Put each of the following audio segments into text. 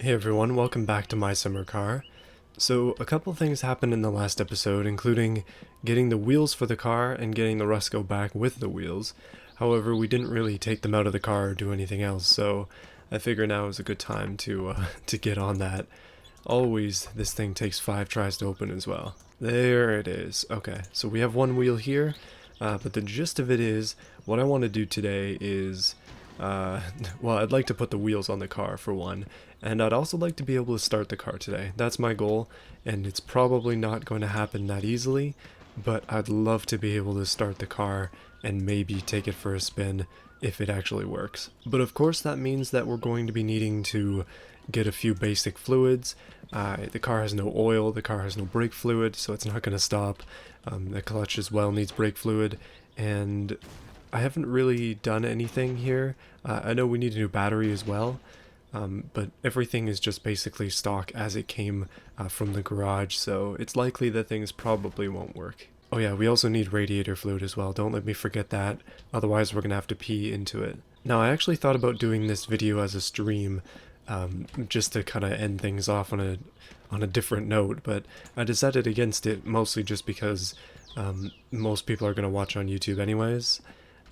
Hey everyone, welcome back to My Summer Car. So, a couple things happened in the last episode, including getting the wheels for the car and getting the Rusco back with the wheels. However, we didn't really take them out of the car or do anything else, so I figure now is a good time to to get on that. Always, this thing takes 5 tries to open as well. There it is. Okay, so we have one wheel here, but the gist of it is, what I want to do today is, well, I'd like to put the wheels on the car for one, and I'd also like to be able to start the car today. That's my goal, and it's probably not going to happen that easily, but I'd love to be able to start the car and maybe take it for a spin if it actually works. But of course that means that we're going to be needing to get a few basic fluids. The car has no oil, the car has no brake fluid, so it's not going to stop. The clutch as well needs brake fluid, and I haven't really done anything here. I know we need a new battery as well, but everything is just basically stock as it came from the garage, so it's likely that things probably won't work. Oh yeah, we also need radiator fluid as well, don't let me forget that, otherwise we're gonna have to pee into it. Now I actually thought about doing this video as a stream, just to kind of end things off on a different note, but I decided against it mostly just because most people are going to watch on YouTube anyways.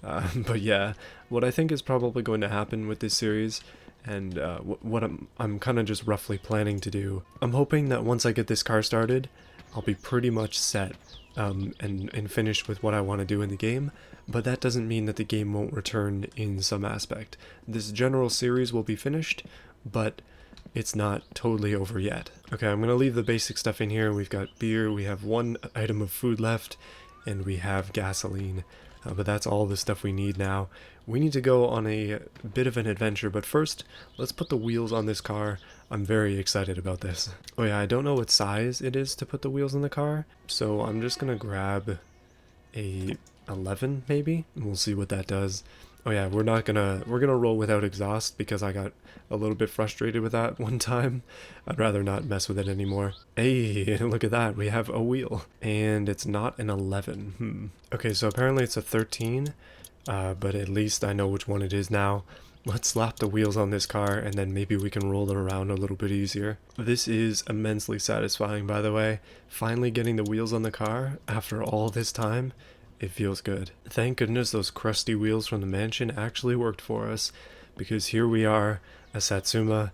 But yeah, what I think is probably going to happen with this series, and what I'm kind of just roughly planning to do, I'm hoping that once I get this car started, I'll be pretty much set and finished with what I want to do in the game, but that doesn't mean that the game won't return in some aspect. This general series will be finished, but it's not totally over yet. Okay, I'm going to leave the basic stuff in here. We've got beer, we have one item of food left, and we have gasoline. But that's all the stuff we need now. We need to go on a bit of an adventure, but first, let's put the wheels on this car. I'm very excited about this. Oh yeah, I don't know what size it is to put the wheels in the car, so I'm just gonna grab a 11 maybe, and we'll see what that does. Oh yeah, we're gonna roll without exhaust because I got a little bit frustrated with that one time. I'd rather not mess with it anymore. Hey, look at that, we have a wheel. And it's not an 11. Okay, so apparently it's a 13, but at least I know which one it is now. Let's slap the wheels on this car and then maybe we can roll it around a little bit easier. This is immensely satisfying, by the way. Finally getting the wheels on the car after all this time. It feels good. Thank goodness those crusty wheels from the mansion actually worked for us, because here we are, a Satsuma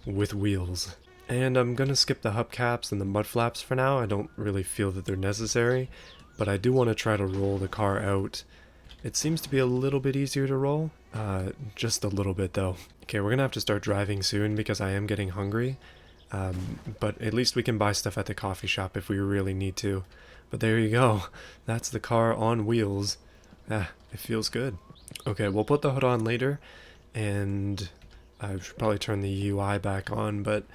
with wheels. And I'm gonna skip the hubcaps and the mud flaps for now. I don't really feel that they're necessary, but I do want to try to roll the car out. It seems to be a little bit easier to roll, just a little bit though. Okay, we're gonna have to start driving soon because I am getting hungry, but at least we can buy stuff at the coffee shop if we really need to. But there you go, that's the car on wheels. It feels good. Okay, we'll put the hood on later, and I should probably turn the UI back on, but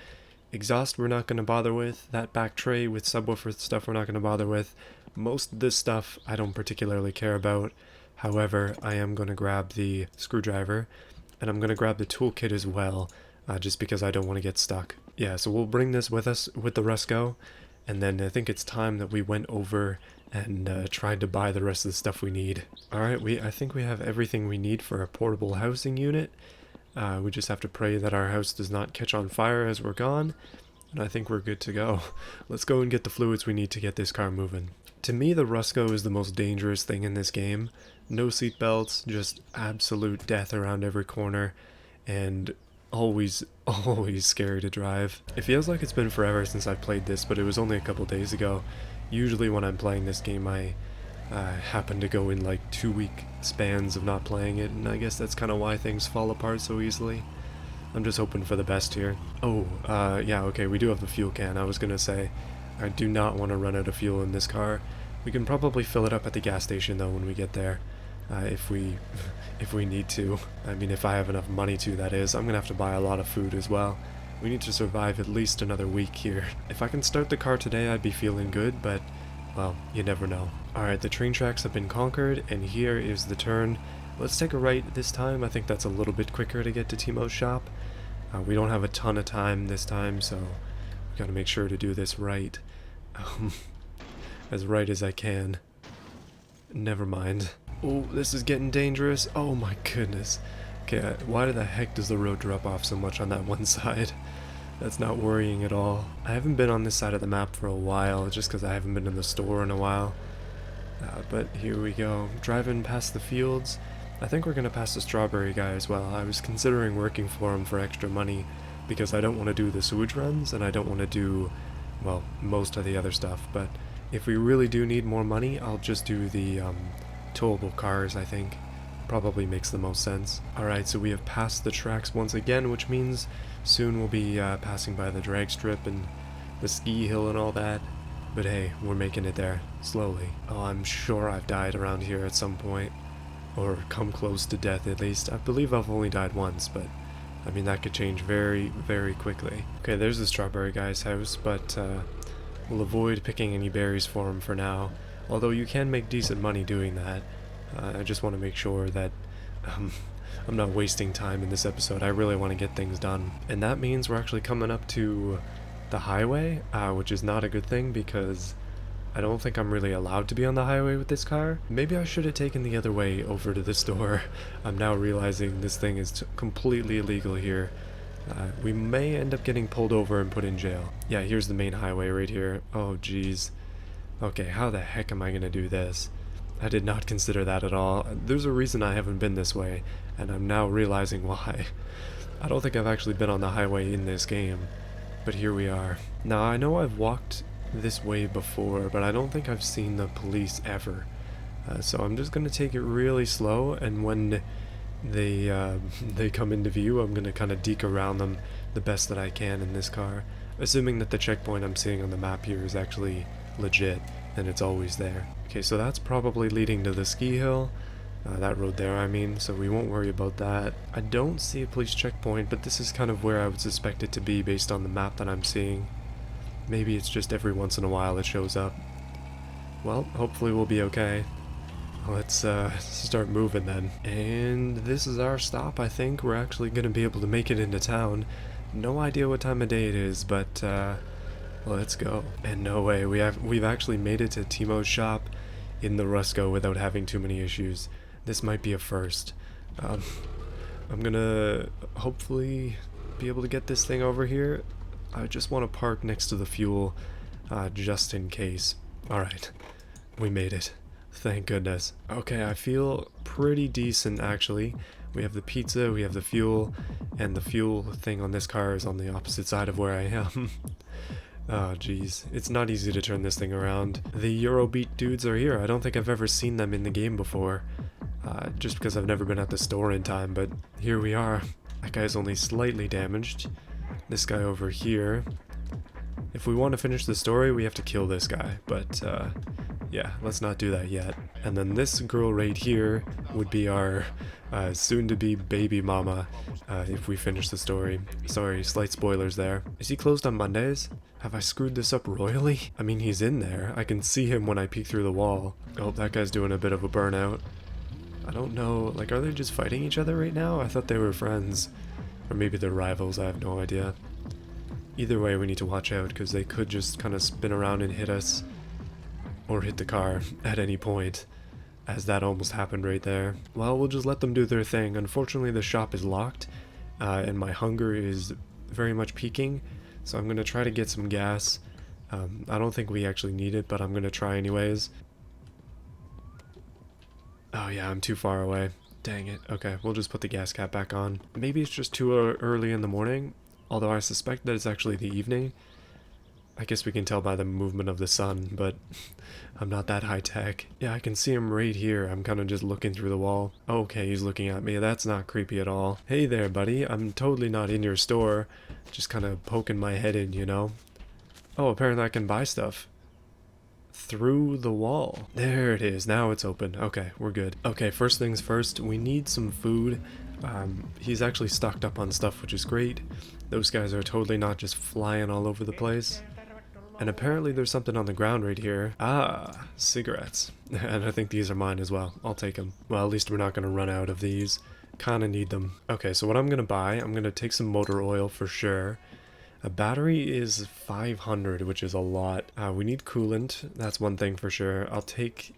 exhaust we're not going to bother with. That back tray with subwoofer stuff we're not going to bother with. Most of this stuff I don't particularly care about. However, I am going to grab the screwdriver, and I'm going to grab the toolkit as well, just because I don't want to get stuck. Yeah, so we'll bring this with us with the Rusco, and then I think it's time that we went over and tried to buy the rest of the stuff we need. Alright, I think we have everything we need for a portable housing unit. We just have to pray that our house does not catch on fire as we're gone, and I think we're good to go. Let's go and get the fluids we need to get this car moving. To me, the Rusco is the most dangerous thing in this game. No seatbelts, just absolute death around every corner, and always scary to drive. It feels like it's been forever since I've played this, but it was only a couple days ago. Usually when I'm playing this game, I happen to go in like 2-week spans of not playing it, and I guess that's kind of why things fall apart so easily. I'm just hoping for the best here. Oh, yeah, okay, we do have the fuel can. I was gonna say, I do not want to run out of fuel in this car. We can probably fill it up at the gas station though when we get there. If we need to. I mean, if I have enough money to, that is. I'm gonna have to buy a lot of food as well. We need to survive at least another week here. If I can start the car today, I'd be feeling good, but, well, you never know. Alright, the train tracks have been conquered, and here is the turn. Let's take a right this time. I think that's a little bit quicker to get to Timo's shop. We don't have a ton of time this time, so we gotta make sure to do this right. As right as I can. Never mind. Oh, this is getting dangerous. Oh my goodness. Okay, why the heck does the road drop off so much on that one side? That's not worrying at all. I haven't been on this side of the map for a while, just because I haven't been in the store in a while. But here we go, driving past the fields. I think we're gonna pass the strawberry guy as well. I was considering working for him for extra money, because I don't want to do the sewage runs, and I don't want to do, well, most of the other stuff, but if we really do need more money, I'll just do the towable cars, I think. Probably makes the most sense. Alright, so we have passed the tracks once again, which means soon we'll be passing by the drag strip and the ski hill and all that. But hey, we're making it there, slowly. Oh, I'm sure I've died around here at some point. Or come close to death at least. I believe I've only died once, but I mean that could change very, very quickly. Okay, there's the strawberry guy's house, but we'll avoid picking any berries for him for now. Although you can make decent money doing that. I just want to make sure that I'm not wasting time in this episode. I really want to get things done. And that means we're actually coming up to the highway, which is not a good thing because I don't think I'm really allowed to be on the highway with this car. Maybe I should have taken the other way over to the store. I'm now realizing this thing is completely illegal here. We may end up getting pulled over and put in jail. Yeah, here's the main highway right here. Oh, jeez. Okay, how the heck am I gonna do this? I did not consider that at all. There's a reason I haven't been this way, and I'm now realizing why. I don't think I've actually been on the highway in this game, but here we are. Now, I know I've walked this way before, but I don't think I've seen the police ever. So I'm just gonna take it really slow, and when they come into view, I'm gonna kind of deke around them the best that I can in this car, assuming that the checkpoint I'm seeing on the map here is actually legit, and it's always there. Okay, so that's probably leading to the ski hill, that road there I mean, so we won't worry about that. I don't see a police checkpoint, but this is kind of where I would suspect it to be based on the map that I'm seeing. Maybe it's just every once in a while it shows up. Well, hopefully we'll be okay. Let's start moving then. And this is our stop, I think. We're actually going to be able to make it into town. No idea what time of day it is, but let's go. And no way, we've actually made it to Timo's shop in the Rusco without having too many issues. This might be a first. I'm gonna hopefully be able to get this thing over here. I just want to park next to the fuel, just in case. Alright, we made it. Thank goodness. Okay, I feel pretty decent actually. We have the pizza, we have the fuel, and the fuel thing on this car is on the opposite side of where I am. Oh jeez, it's not easy to turn this thing around. The Eurobeat dudes are here. I don't think I've ever seen them in the game before, just because I've never been at the store in time, but here we are. That guy's only slightly damaged. This guy over here. If we want to finish the story, we have to kill this guy, but yeah, let's not do that yet. And then this girl right here would be our soon-to-be baby mama if we finish the story. Sorry, slight spoilers there. Is he closed on Mondays? Have I screwed this up royally? I mean, he's in there. I can see him when I peek through the wall. Oh, that guy's doing a bit of a burnout. I don't know, like, are they just fighting each other right now? I thought they were friends. Or maybe they're rivals, I have no idea. Either way, we need to watch out, because they could just kind of spin around and hit us. Or hit the car at any point, as that almost happened right there. Well, we'll just let them do their thing. Unfortunately, the shop is locked, and my hunger is very much peaking, so I'm going to try to get some gas. I don't think we actually need it, but I'm going to try anyways. Oh yeah, I'm too far away. Dang it. Okay, we'll just put the gas cap back on. Maybe it's just too early in the morning, although I suspect that it's actually the evening. I guess we can tell by the movement of the sun, but I'm not that high tech. Yeah, I can see him right here. I'm kind of just looking through the wall. Okay, he's looking at me. That's not creepy at all. Hey there, buddy. I'm totally not in your store. Just kind of poking my head in, you know? Oh, apparently I can buy stuff through the wall. There it is. Now it's open. Okay, we're good. Okay, first things first. We need some food. He's actually stocked up on stuff, which is great. Those guys are totally not just flying all over the place. And apparently there's something on the ground right here. Ah, cigarettes. And I think these are mine as well. I'll take them. Well, at least we're not going to run out of these. Kind of need them. Okay, so what I'm going to buy, I'm going to take some motor oil for sure. A battery is 500, which is a lot. We need coolant. That's one thing for sure. I'll take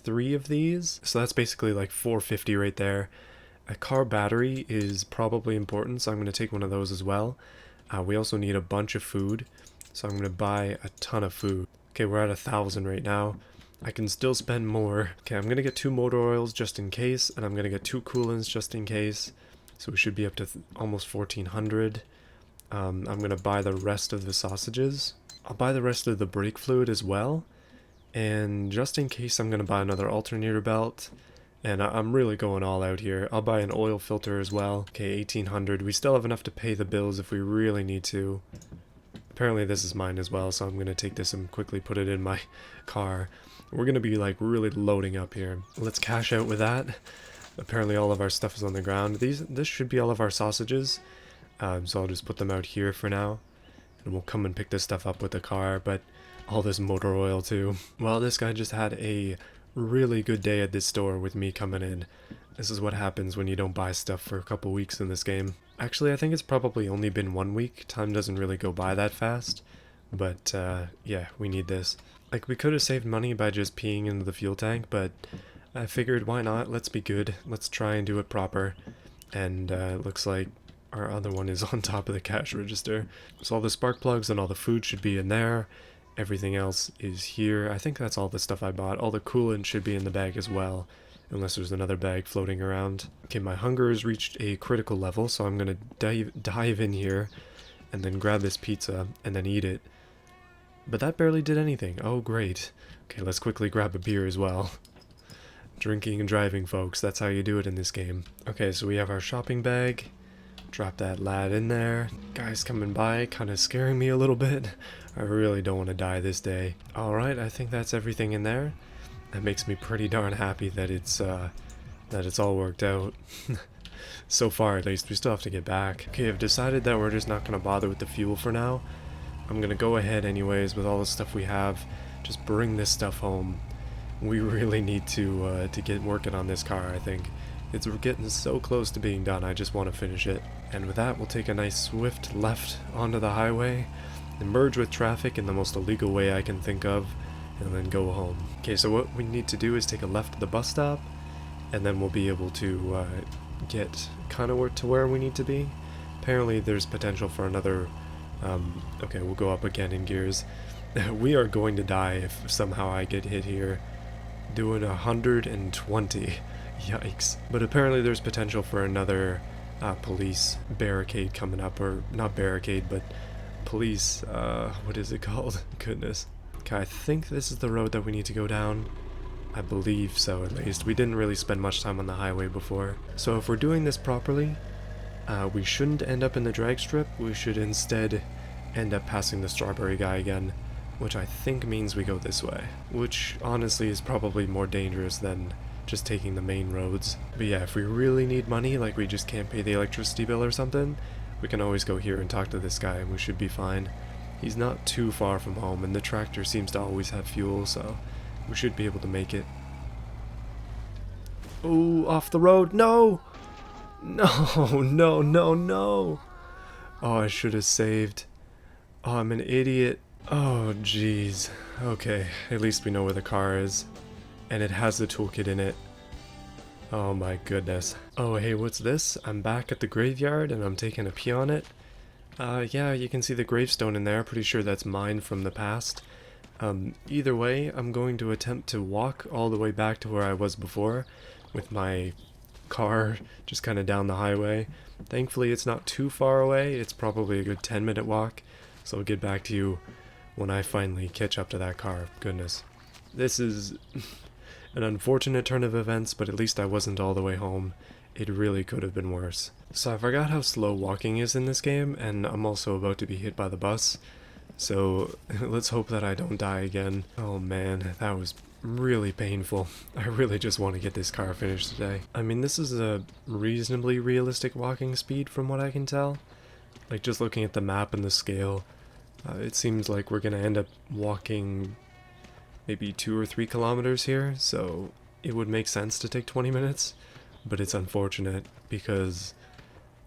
3 of these. So that's basically like 450 right there. A car battery is probably important, so I'm going to take one of those as well. We also need a bunch of food, so I'm going to buy a ton of food. Okay, we're at 1,000 right now. I can still spend more. Okay, I'm going to get 2 motor oils just in case, and I'm going to get 2 coolants just in case. So we should be up to almost 1,400. I'm going to buy the rest of the sausages. I'll buy the rest of the brake fluid as well. And just in case, I'm going to buy another alternator belt. And I'm really going all out here. I'll buy an oil filter as well. Okay, 1,800. We still have enough to pay the bills if we really need to. Apparently this is mine as well, so I'm going to take this and quickly put it in my car. We're going to be like really loading up here. Let's cash out with that. Apparently all of our stuff is on the ground. This should be all of our sausages. So I'll just put them out here for now. And we'll come and pick this stuff up with the car, but all this motor oil too. Well, this guy just had a really good day at this store with me coming in. This is what happens when you don't buy stuff for a couple weeks in this game. Actually, I think it's probably only been 1 week. Time doesn't really go by that fast. But, yeah, we need this. Like, we could have saved money by just peeing into the fuel tank, but I figured, why not? Let's be good. Let's try and do it proper. And, it looks like our other one is on top of the cash register. So all the spark plugs and all the food should be in there. Everything else is here. I think that's all the stuff I bought. All the coolant should be in the bag as well, unless there's another bag floating around. Okay, my hunger has reached a critical level, so I'm gonna dive in here and then grab this pizza and then eat it. But that barely did anything. Oh, great. Okay, let's quickly grab a beer as well. Drinking and driving, folks. That's how you do it in this game. Okay, so we have our shopping bag. Drop that lad in there. Guys coming by, kind of scaring me a little bit. I really don't want to die this day. Alright, I think that's everything in there. That makes me pretty darn happy that it's all worked out. So far, at least. We still have to get back. Okay, I've decided that we're just not going to bother with the fuel for now. I'm going to go ahead anyways with all the stuff we have. Just bring this stuff home. We really need to get working on this car, I think. It's getting so close to being done, I just want to finish it. And with that, we'll take a nice swift left onto the highway, and merge with traffic in the most illegal way I can think of, and then go home. Okay, so what we need to do is take a left at the bus stop, and then we'll be able to get kind of to where we need to be. Apparently there's potential for another, okay, we'll go up again in gears. We are going to die if somehow I get hit here. Doing 120. Yikes. But apparently there's potential for another police barricade coming up, or not barricade, but police, what is it called? Goodness. Okay, I think this is the road that we need to go down. I believe so, at least. We didn't really spend much time on the highway before. So if we're doing this properly, we shouldn't end up in the drag strip. We should instead end up passing the strawberry guy again, which I think means we go this way, which honestly is probably more dangerous than just taking the main roads. But yeah, if we really need money, like we just can't pay the electricity bill or something, we can always go here and talk to this guy and we should be fine. He's not too far from home, and the tractor seems to always have fuel, so we should be able to make it. Oh, off the road! No! No, no, no, no! Oh, I should have saved. Oh, I'm an idiot. Oh, jeez. Okay, at least we know where the car is. And it has the toolkit in it. Oh my goodness. Oh, hey, what's this? I'm back at the graveyard and I'm taking a pee on it. Yeah, you can see the gravestone in there. Pretty sure that's mine from the past. Either way, I'm going to attempt to walk all the way back to where I was before with my car just kind of down the highway. Thankfully, it's not too far away. It's probably a good 10-minute walk. So I'll get back to you when I finally catch up to that car. Goodness. This is an unfortunate turn of events, but at least I wasn't all the way home. It really could have been worse. So I forgot how slow walking is in this game, and I'm also about to be hit by the bus. So let's hope that I don't die again. Oh man, that was really painful. I really just want to get this car finished today. I mean, this is a reasonably realistic walking speed from what I can tell. Like, just looking at the map and the scale, it seems like we're gonna end up walking maybe 2 or 3 kilometers here, so it would make sense to take 20 minutes, but it's unfortunate because,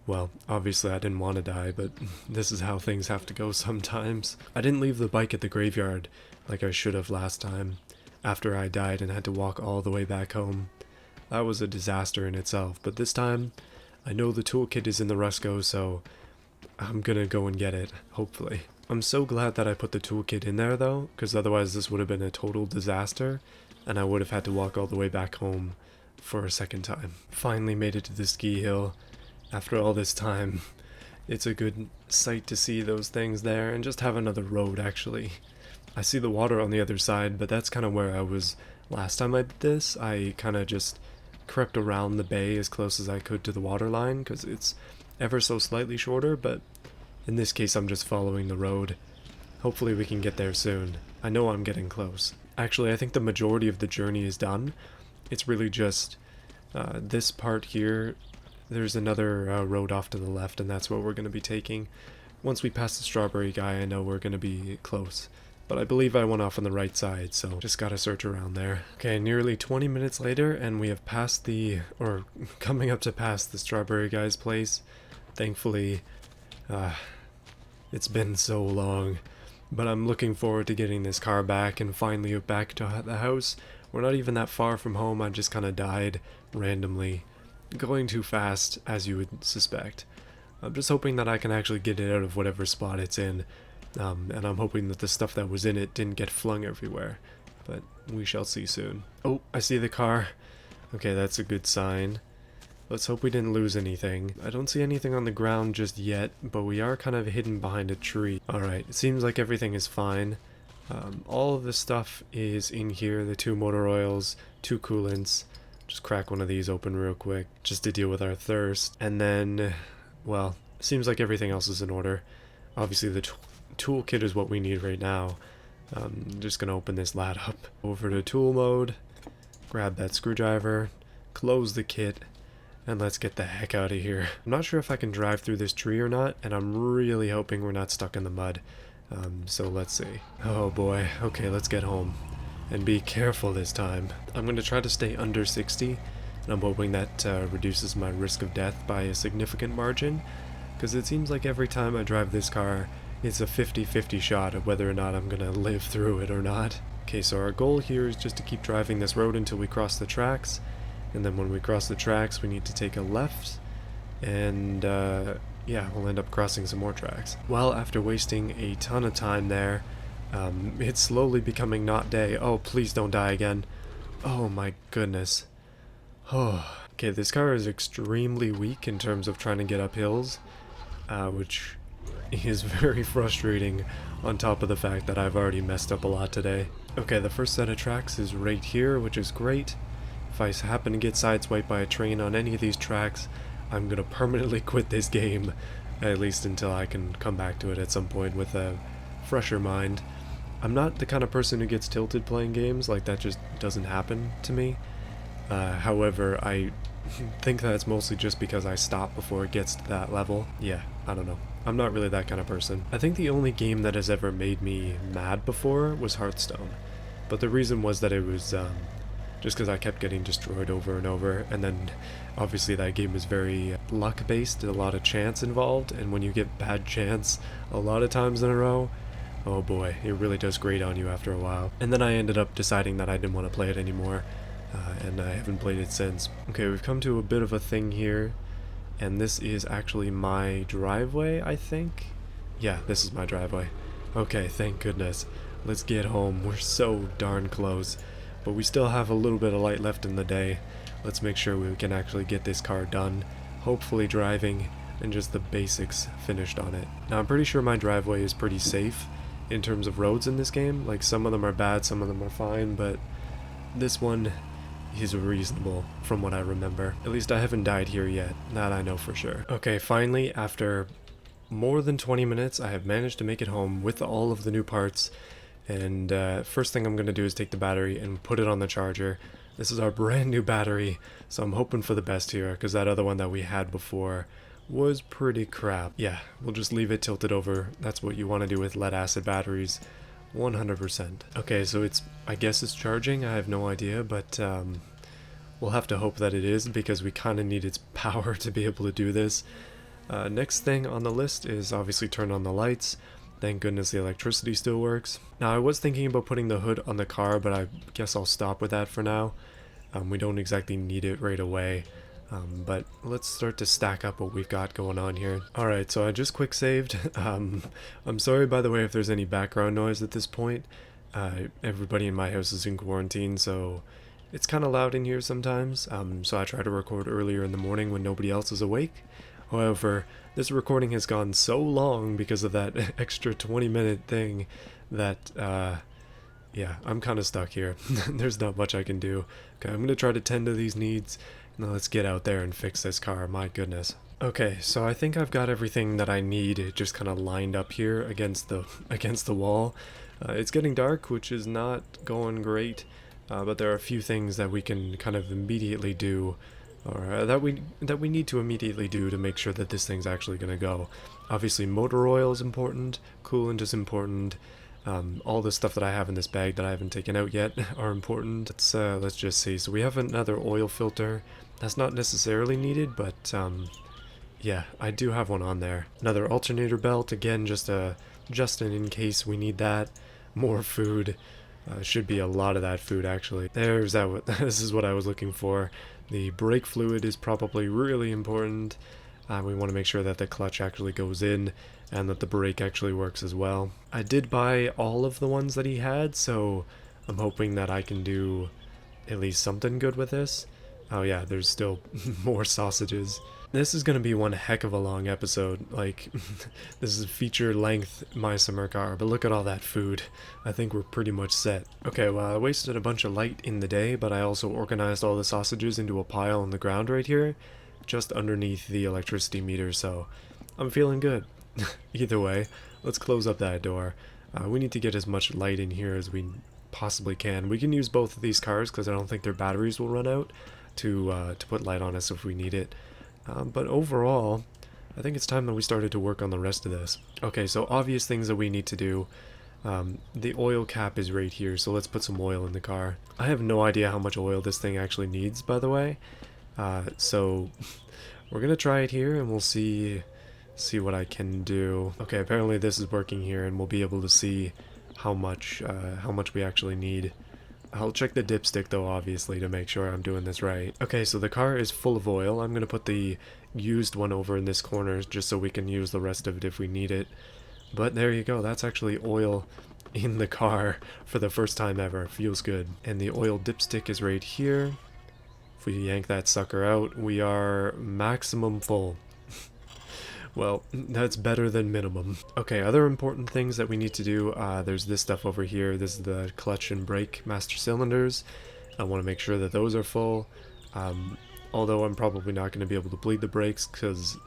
well, obviously I didn't want to die, but this is how things have to go sometimes. I didn't leave the bike at the graveyard like I should have last time, after I died and had to walk all the way back home. That was a disaster in itself, but this time, I know the toolkit is in the Rusco, so I'm gonna go and get it, hopefully. I'm so glad that I put the toolkit in there though, because otherwise this would have been a total disaster, and I would have had to walk all the way back home for a second time. Finally made it to the ski hill after all this time. It's a good sight to see those things there and just have another road actually. I see the water on the other side, but that's kind of where I was last time I did this. I kind of just crept around the bay as close as I could to the water line because it's ever so slightly shorter, but in this case I'm just following the road. Hopefully we can get there soon. I know I'm getting close. Actually, I think the majority of the journey is done. It's really just this part here. There's another road off to the left, and that's what we're going to be taking. Once we pass the strawberry guy, I know we're going to be close. But I believe I went off on the right side, so just gotta search around there. Okay, nearly 20 minutes later, and we have passed or coming up to pass the strawberry guy's place. Thankfully, it's been so long. But I'm looking forward to getting this car back and finally back to the house. We're not even that far from home, I just kind of died randomly. Going too fast, as you would suspect. I'm just hoping that I can actually get it out of whatever spot it's in. And I'm hoping that the stuff that was in it didn't get flung everywhere. But we shall see soon. Oh, I see the car. Okay, that's a good sign. Let's hope we didn't lose anything. I don't see anything on the ground just yet, but we are kind of hidden behind a tree. Alright, it seems like everything is fine. All of the stuff is in here. The 2 motor oils, 2 coolants. Just crack one of these open real quick, just to deal with our thirst. And then, well, it seems like everything else is in order. Obviously the toolkit is what we need right now. I'm just gonna open this lad up. Over to tool mode, grab that screwdriver, close the kit, and let's get the heck out of here. I'm not sure if I can drive through this tree or not, and I'm really hoping we're not stuck in the mud. So let's see. Oh boy, okay, let's get home. And be careful this time. I'm going to try to stay under 60, and I'm hoping that reduces my risk of death by a significant margin, because it seems like every time I drive this car, it's a 50-50 shot of whether or not I'm going to live through it or not. Okay, so our goal here is just to keep driving this road until we cross the tracks, and then when we cross the tracks we need to take a left, and yeah, we'll end up crossing some more tracks. Well, after wasting a ton of time there, it's slowly becoming not day. Oh, please don't die again. Oh my goodness. Oh. Okay, this car is extremely weak in terms of trying to get up hills, which is very frustrating on top of the fact that I've already messed up a lot today. Okay, the first set of tracks is right here, which is great. If I happen to get sideswiped by a train on any of these tracks, I'm gonna permanently quit this game, at least until I can come back to it at some point with a fresher mind. I'm not the kind of person who gets tilted playing games, like that just doesn't happen to me. However, I think that's mostly just because I stop before it gets to that level. Yeah, I don't know. I'm not really that kind of person. I think the only game that has ever made me mad before was Hearthstone. But the reason was that it was just because I kept getting destroyed over and over, and then obviously that game is very luck based, a lot of chance involved, and when you get bad chance a lot of times in a row, oh boy, it really does grate on you after a while. And then I ended up deciding that I didn't want to play it anymore, and I haven't played it since. Okay, we've come to a bit of a thing here, and this is actually my driveway, I think? Yeah, this is my driveway. Okay, thank goodness. Let's get home. We're so darn close. But we still have a little bit of light left in the day. Let's make sure we can actually get this car done, hopefully driving, and just the basics finished on it. Now I'm pretty sure my driveway is pretty safe in terms of roads in this game. Like, some of them are bad, some of them are fine, but this one is reasonable from what I remember. At least I haven't died here yet, that I know for sure. Okay, finally, after more than 20 minutes, I have managed to make it home with all of the new parts. And first thing I'm going to do is take the battery and put it on the charger. This is our brand new battery, so I'm hoping for the best here, because that other one that we had before was pretty crap. Yeah, we'll just leave it tilted over. That's what you want to do with lead acid batteries, 100%. Okay, so I guess it's charging, I have no idea, but we'll have to hope that it is, because we kind of need its power to be able to do this. Next thing on the list is obviously turn on the lights. Thank goodness the electricity still works. Now I was thinking about putting the hood on the car, but I guess I'll stop with that for now. We don't exactly need it right away. But let's start to stack up what we've got going on here. Alright, so I just quick saved. I'm sorry, by the way, if there's any background noise at this point. Everybody in my house is in quarantine, so it's kind of loud in here sometimes. So I try to record earlier in the morning when nobody else is awake. However, this recording has gone so long because of that extra 20-minute thing that, yeah, I'm kind of stuck here. There's not much I can do. Okay, I'm going to try to tend to these needs. Now let's get out there and fix this car, my goodness. Okay, so I think I've got everything that I need just kind of lined up here against the wall. It's getting dark, which is not going great, but there are a few things that we can kind of immediately do, or that we need to immediately do to make sure that this thing's actually going to go. Obviously, motor oil is important, coolant is important. All the stuff that I have in this bag that I haven't taken out yet are important. Let's just see. So we have another oil filter. That's not necessarily needed, but yeah, I do have one on there. Another alternator belt, again, just in case we need that. More food. Should be a lot of that food, actually. There's that. This is what I was looking for. The brake fluid is probably really important. We want to make sure that the clutch actually goes in and that the brake actually works as well. I did buy all of the ones that he had, so I'm hoping that I can do at least something good with this. Oh yeah, there's still more sausages. This is going to be one heck of a long episode. Like, this is feature length my summer car, but look at all that food. I think we're pretty much set. Okay, well, I wasted a bunch of light in the day, but I also organized all the sausages into a pile on the ground right here, just underneath the electricity meter, so I'm feeling good. Either way, let's close up that door. We need to get as much light in here as we possibly can. We can use both of these cars because I don't think their batteries will run out to put light on us if we need it. But overall, I think it's time that we started to work on the rest of this. Okay, so obvious things that we need to do. The oil cap is right here, so let's put some oil in the car. I have no idea how much oil this thing actually needs, by the way. So we're gonna try it here and we'll see what I can do. Okay, apparently this is working here and we'll be able to see how much we actually need. I'll check the dipstick though, obviously, to make sure I'm doing this right. Okay, so the car is full of oil. I'm gonna put the used one over in this corner just so we can use the rest of it if we need it. But there you go, that's actually oil in the car for the first time ever. Feels good. And the oil dipstick is right here. If we yank that sucker out, we are maximum full. Well, that's better than minimum. Okay, other important things that we need to do, there's this stuff over here. This is the clutch and brake master cylinders. I want to make sure that those are full. Although I'm probably not going to be able to bleed the brakes because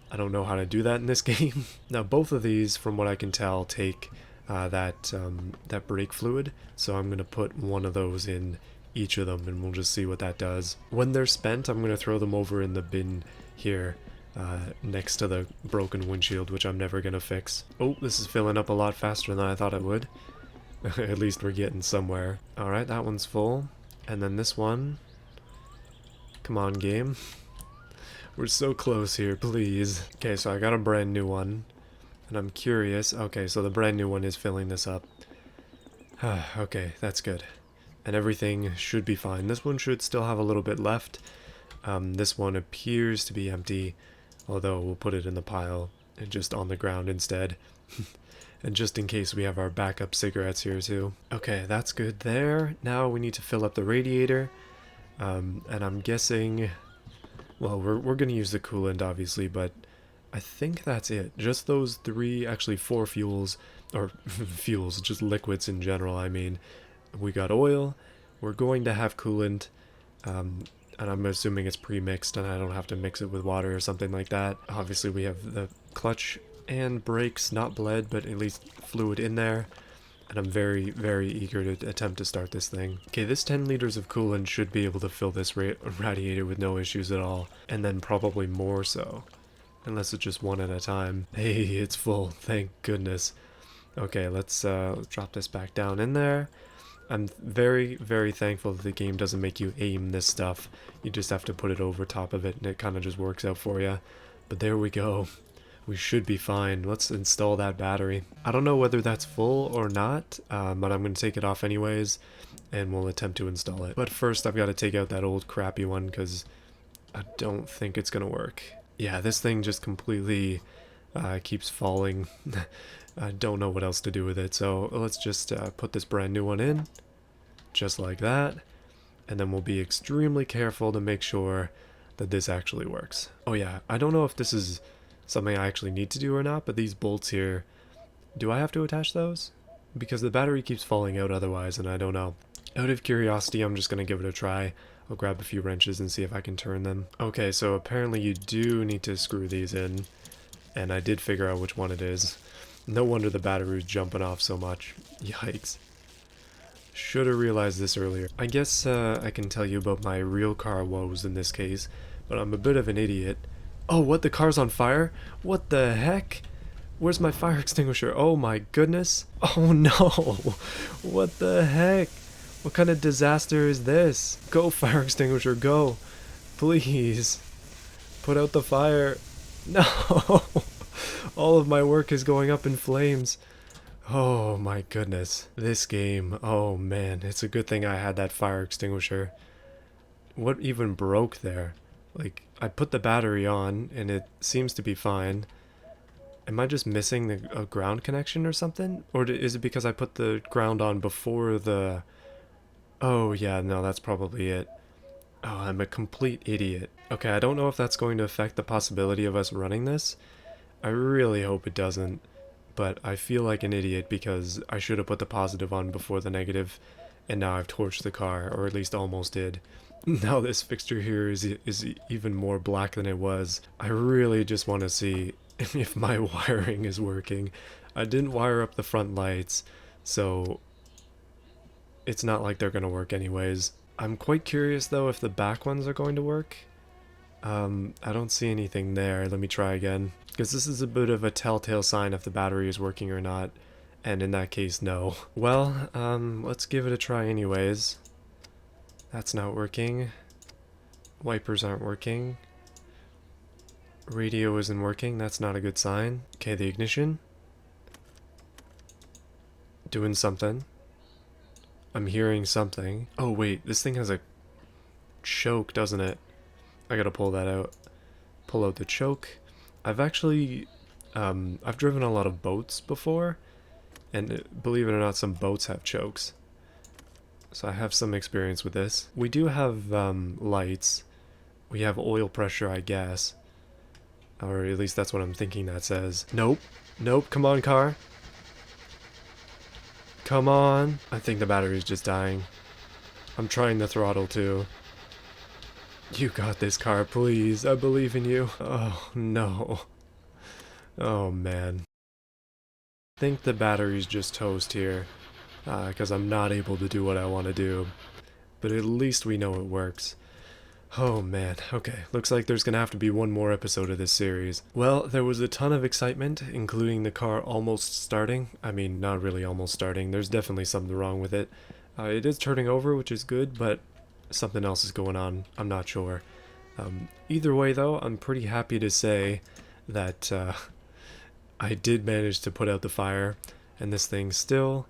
I don't know how to do that in this game. Now, both of these, from what I can tell, take that brake fluid. So I'm going to put one of those in each of them and we'll just see what that does. When they're spent, I'm going to throw them over in the bin here. Next to the broken windshield, which I'm never gonna fix. Oh, this is filling up a lot faster than I thought it would. At least we're getting somewhere. Alright, that one's full. And then this one. Come on, game. We're so close here, please. Okay, so I got a brand new one. And I'm curious. Okay, so the brand new one is filling this up. Okay, that's good. And everything should be fine. This one should still have a little bit left. This one appears to be empty. Although we'll put it in the pile and just on the ground instead. And just in case we have our backup cigarettes here too. Okay, that's good there. Now we need to fill up the radiator. And I'm guessing, well, we're going to use the coolant obviously, but I think that's it. Just those three, actually 4 fuels, or fuels, just liquids in general, I mean. We got oil, we're going to have coolant, and I'm assuming it's pre-mixed and I don't have to mix it with water or something like that. Obviously we have the clutch and brakes, not bled, but at least fluid in there. And I'm very, very eager to attempt to start this thing. Okay, this 10 liters of coolant should be able to fill this radiator with no issues at all. And then probably more so. Unless it's just one at a time. Hey, it's full, thank goodness. Okay, let's drop this back down in there. I'm very, very thankful that the game doesn't make you aim this stuff. You just have to put it over top of it and it kind of just works out for you. But there we go. We should be fine. Let's install that battery. I don't know whether that's full or not, but I'm going to take it off anyways and we'll attempt to install it. But first I've got to take out that old crappy one because I don't think it's gonna work. Yeah, this thing just completely keeps falling. I don't know what else to do with it, so let's just put this brand new one in, just like that, and then we'll be extremely careful to make sure that this actually works. Oh yeah, I don't know if this is something I actually need to do or not, but these bolts here, do I have to attach those? Because the battery keeps falling out otherwise, and I don't know. Out of curiosity, I'm just going to give it a try. I'll grab a few wrenches and see if I can turn them. Okay, so apparently you do need to screw these in, and I did figure out which one it is. No wonder the battery was jumping off so much. Yikes. Should have realized this earlier. I guess I can tell you about my real car woes in this case, but I'm a bit of an idiot. Oh, what? The car's on fire? What the heck? Where's my fire extinguisher? Oh my goodness. Oh no. What the heck? What kind of disaster is this? Go, fire extinguisher, go. Please. Put out the fire. No. All of my work is going up in flames. Oh my goodness. This game. Oh man. It's a good thing I had that fire extinguisher. What even broke there? Like, I put the battery on and it seems to be fine. Am I just missing a ground connection or something? Or is it because I put the ground on before the... Oh yeah, no, that's probably it. Oh, I'm a complete idiot. Okay, I don't know if that's going to affect the possibility of us running this. I really hope it doesn't. But I feel like an idiot because I should have put the positive on before the negative, and now I've torched the car, or at least almost did. Now this fixture here is even more black than it was. I really just want to see if my wiring is working. I didn't wire up the front lights, so it's not like they're going to work anyways. I'm quite curious though if the back ones are going to work. I don't see anything there. Let me try again. Because this is a bit of a telltale sign if the battery is working or not. And in that case, no. Well, let's give it a try anyways. That's not working. Wipers aren't working. Radio isn't working. That's not a good sign. Okay, the ignition. Doing something. I'm hearing something. Oh wait, this thing has a choke, doesn't it? I gotta pull that out. Pull out the choke. I've actually, I've driven a lot of boats before, and believe it or not, some boats have chokes. So I have some experience with this. We do have lights. We have oil pressure, I guess. Or at least that's what I'm thinking that says. Nope. Nope, come on, car. Come on. I think the battery's just dying. I'm trying the throttle too. You got this, car, please. I believe in you. Oh, no. Oh, man. I think the battery's just toast here, because I'm not able to do what I want to do. But at least we know it works. Oh, man. Okay, looks like there's gonna have to be one more episode of this series. Well, there was a ton of excitement, including the car almost starting. I mean, not really almost starting. There's definitely something wrong with it. It is turning over, which is good, but something else is going on. I'm not sure. Either way, though, I'm pretty happy to say that I did manage to put out the fire, and this thing still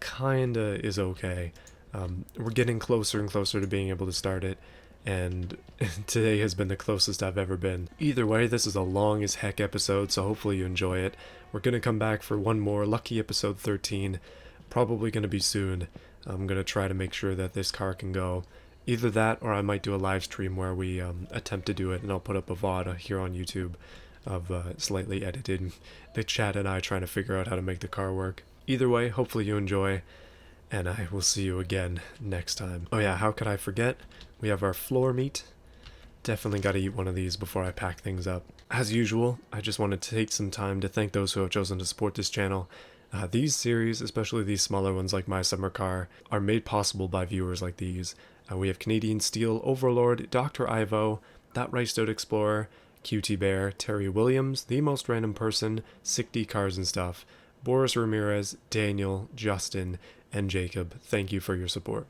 kinda is okay. We're getting closer and closer to being able to start it, and today has been the closest I've ever been. Either way, this is a long as heck episode, so hopefully you enjoy it. We're gonna come back for one more, lucky episode 13, probably gonna be soon. I'm gonna try to make sure that this car can go. Either that, or I might do a live stream where we attempt to do it, and I'll put up a VOD here on YouTube of slightly edited the chat and I trying to figure out how to make the car work. Either way, hopefully you enjoy, and I will see you again next time. Oh yeah, how could I forget? We have our floor meat. Definitely gotta eat one of these before I pack things up. As usual, I just want to take some time to thank those who have chosen to support this channel. These series, especially these smaller ones like My Summer Car, are made possible by viewers like these. We have Canadian Steel, Overlord, Dr. Ivo, That Riced Out Explorer, QT Bear, Terry Williams, The Most Random Person, Sick D Cars and Stuff, Boris Ramirez, Daniel, Justin, and Jacob. Thank you for your support.